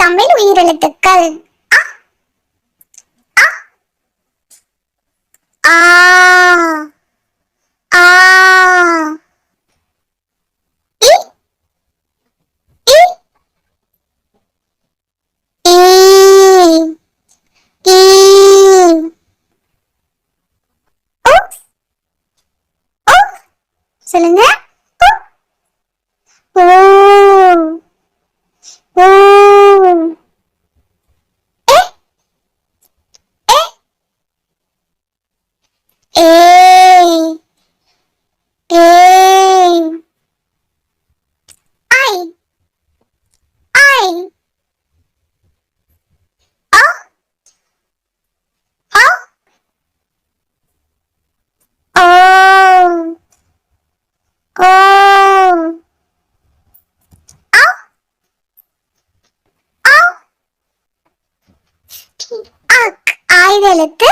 தமிழ் உயிரெழுத்துக்கள். அ ஆ ஆ இ இ ஈ ஈ உ உ சொல்லுங்க. உ ஊ ஊ எ எ ஏ ஏ ஐ ஐ அ அ ஓ ஓ அ அ ஆயுத எழுத்து